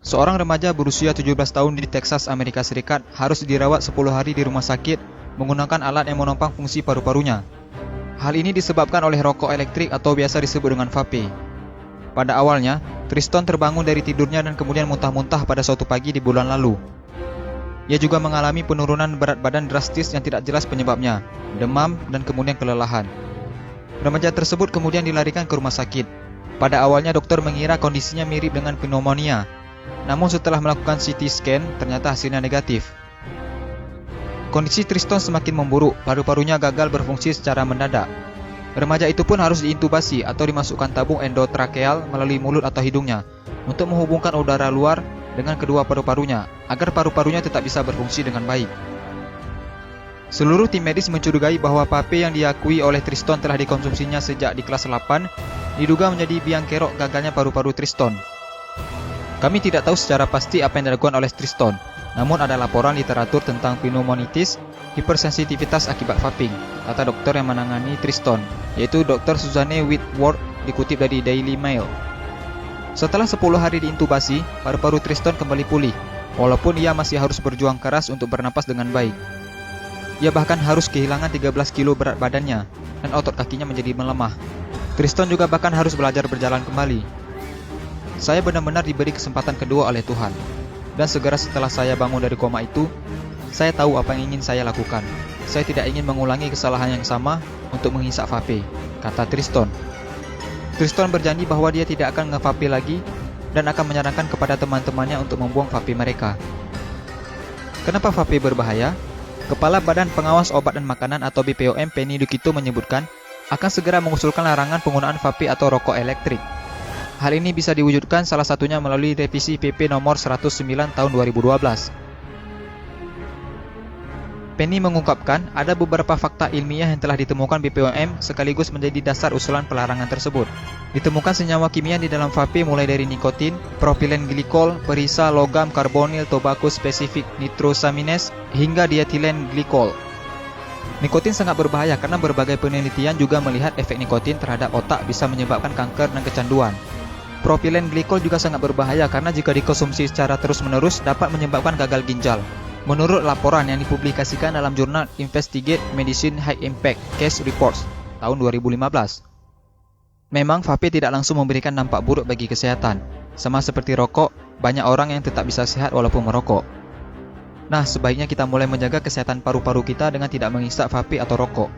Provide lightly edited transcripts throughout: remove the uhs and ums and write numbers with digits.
Seorang remaja berusia 17 tahun di Texas, Amerika Serikat harus dirawat 10 hari di rumah sakit menggunakan alat yang menopang fungsi paru-parunya. Hal ini disebabkan oleh rokok elektrik atau biasa disebut dengan vape. Pada awalnya, Triston terbangun dari tidurnya dan kemudian muntah-muntah pada suatu pagi di bulan lalu. Ia juga mengalami penurunan berat badan drastis yang tidak jelas penyebabnya, demam, dan kemudian kelelahan. Remaja tersebut kemudian dilarikan ke rumah sakit. Pada awalnya dokter mengira kondisinya mirip dengan pneumonia. Namun setelah melakukan CT scan, ternyata hasilnya negatif. Kondisi Triston semakin memburuk, paru-parunya gagal berfungsi secara mendadak. Remaja itu pun harus diintubasi atau dimasukkan tabung endotrakeal melalui mulut atau hidungnya untuk menghubungkan udara luar dengan kedua paru-parunya agar paru-parunya tetap bisa berfungsi dengan baik. Seluruh tim medis mencurigai bahwa vape yang diakui oleh Triston telah dikonsumsinya sejak di kelas 8 diduga menjadi biang kerok gagalnya paru-paru Triston. Kami tidak tahu secara pasti apa yang dilakukan oleh Triston, namun ada laporan literatur tentang pneumonitis, hipersensitivitas akibat vaping, kata dokter yang menangani Triston, yaitu Dr. Suzanne Whitworth, dikutip dari Daily Mail. Setelah 10 hari diintubasi, paru-paru Triston kembali pulih, walaupun ia masih harus berjuang keras untuk bernapas dengan baik. Ia bahkan harus kehilangan 13 kilo berat badannya, dan otot kakinya menjadi melemah. Triston juga bahkan harus belajar berjalan kembali. Saya benar-benar diberi kesempatan kedua oleh Tuhan. Dan segera setelah saya bangun dari koma itu, saya tahu apa yang ingin saya lakukan. Saya tidak ingin mengulangi kesalahan yang sama untuk menghisap vape, kata Triston. Triston berjanji bahwa dia tidak akan nge-vape lagi dan akan menyarankan kepada teman-temannya untuk membuang vape mereka. Kenapa vape berbahaya? Kepala Badan Pengawas Obat dan Makanan atau BPOM Penny Dukito menyebutkan akan segera mengusulkan larangan penggunaan vape atau rokok elektrik. Hal ini bisa diwujudkan salah satunya melalui revisi PP nomor 109 tahun 2012. Penny mengungkapkan ada beberapa fakta ilmiah yang telah ditemukan BPOM sekaligus menjadi dasar usulan pelarangan tersebut. Ditemukan senyawa kimia di dalam vape mulai dari nikotin, propilen glikol, perisa, logam, karbonil, tobacco spesifik nitrosamines, hingga dietilen glikol. Nikotin sangat berbahaya karena berbagai penelitian juga melihat efek nikotin terhadap otak bisa menyebabkan kanker dan kecanduan. Propilen glikol juga sangat berbahaya karena jika dikonsumsi secara terus-menerus dapat menyebabkan gagal ginjal. Menurut laporan yang dipublikasikan dalam jurnal Investigate Medicine High Impact Case Reports tahun 2015. Memang vape tidak langsung memberikan dampak buruk bagi kesehatan. Sama seperti rokok, banyak orang yang tetap bisa sehat walaupun merokok. Nah, sebaiknya kita mulai menjaga kesehatan paru-paru kita dengan tidak menghisap vape atau rokok.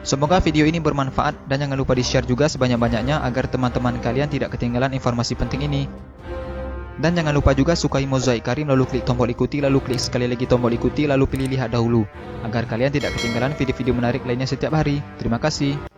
Semoga video ini bermanfaat dan jangan lupa di-share juga sebanyak-banyaknya agar teman-teman kalian tidak ketinggalan informasi penting ini. Dan jangan lupa juga sukai Mozaik Karim lalu klik tombol ikuti, lalu klik sekali lagi tombol ikuti, lalu pilih lihat dahulu agar kalian tidak ketinggalan video-video menarik lainnya setiap hari. Terima kasih.